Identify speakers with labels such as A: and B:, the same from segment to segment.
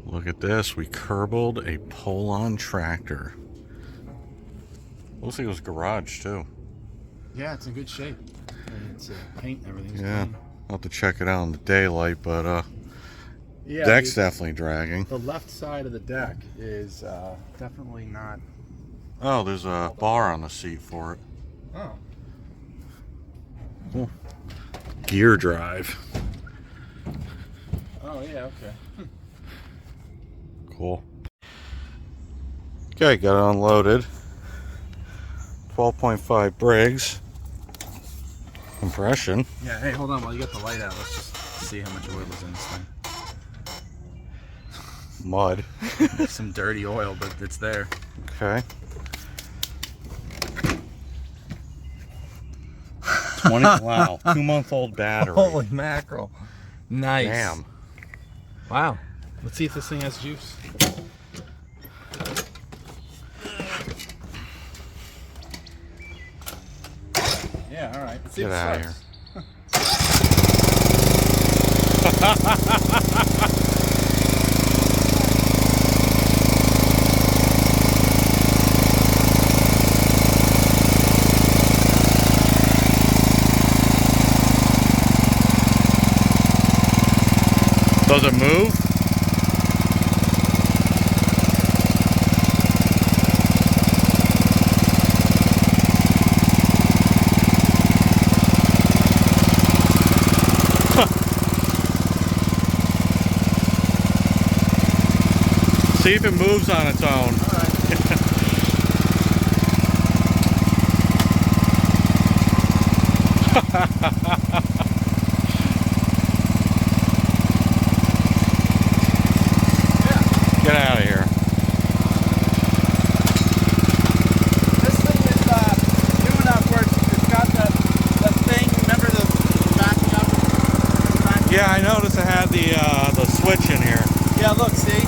A: Look at this. We curbled a Poulan tractor. Looks like it was garage too.
B: Yeah, it's in good shape. It's paint and everything's
A: Yeah,
B: clean.
A: I'll have to check it out in the daylight, but
B: Yeah,
A: deck's definitely dragging.
B: the left side of the deck is definitely not.
A: Oh, there's a bar on the seat for it.
B: Oh.
A: Cool. Gear drive.
B: Oh yeah, okay.
A: Cool. Okay, got it unloaded. 12.5 Briggs. Compression.
B: Yeah, hey, hold on while you get the light out. Let's just see how much oil is in this thing.
A: Mud.
B: Some dirty oil, but it's there.
A: Okay. 20. Wow. 2-month-old battery.
B: Holy mackerel. Nice.
A: Damn.
B: Wow. Let's see if this thing has juice. Yeah, all right. Let's see
A: Get
B: if it
A: out of here. Does it move? See if it moves on its own. Get out of here.
B: This thing is new enough where it's got the thing, remember the backing up?
A: Yeah, I noticed it had the switch in here.
B: Yeah, look, see? You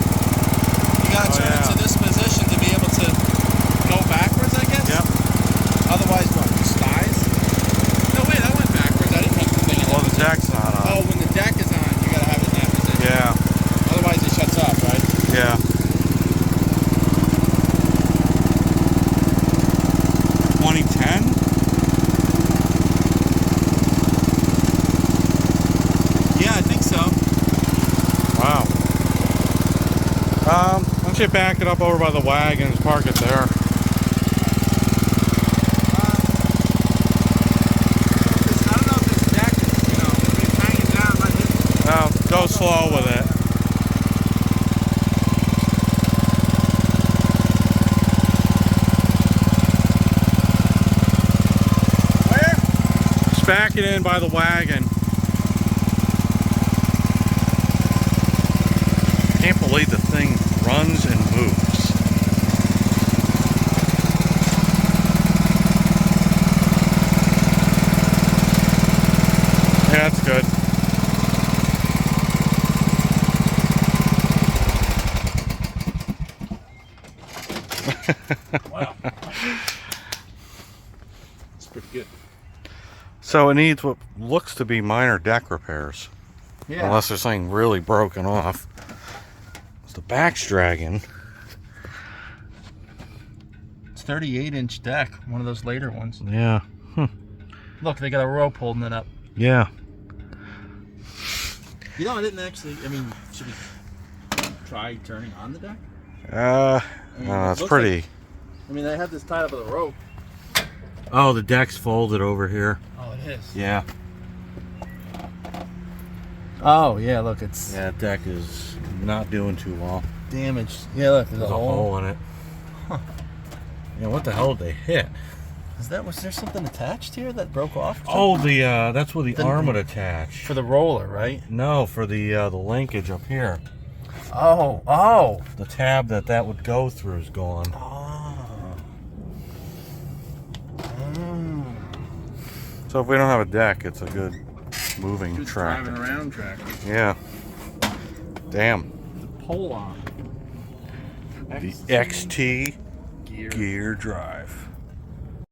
B: gotta turn it to this position to be able to go backwards, I guess?
A: Yep.
B: Otherwise, what, just dies? No, wait, I went backwards. I didn't have the thing in
A: Well,
B: that
A: the
B: position.
A: deck's not on.
B: Oh, when the deck is on, you gotta have it in that position.
A: Yeah.
B: Otherwise, it shuts off, right?
A: Yeah.
B: Yeah, I think so.
A: Wow. Why don't you back it up over by the wagon and park it there?
B: I don't know if this deck is, it's hanging down like this.
A: Now, go slow with it.
B: Where?
A: Just back it in by the wagon. Can't believe the thing runs and moves. Yeah, that's good.
B: Wow. It's pretty good.
A: So it needs what looks to be minor deck repairs.
B: Yeah.
A: Unless there's something really broken off. The back's dragging.
B: It's 38-inch deck, one of those later ones.
A: Yeah.
B: Look, they got a rope holding it up.
A: Yeah.
B: I didn't actually, should we try turning on the deck?
A: It's pretty.
B: They have this tied up with a rope.
A: Oh, the deck's folded over here.
B: Oh, it is?
A: Yeah.
B: Oh, yeah, look, it's
A: Yeah, deck is not doing too well.
B: damaged. Yeah, look, there's
A: There's a hole in it.
B: Huh.
A: Yeah, what the hell did they hit?
B: Was there something attached here that broke off?
A: Oh, that's where the arm would attach.
B: For the roller, right?
A: No, for the linkage up here.
B: Oh.
A: The tab that would go through is gone.
B: Oh.
A: So if we don't have a deck, it's a good moving
B: Good
A: tractor.
B: driving around tractor.
A: Yeah. Damn.
B: The Poulan
A: The XT
B: gear.
A: gear drive.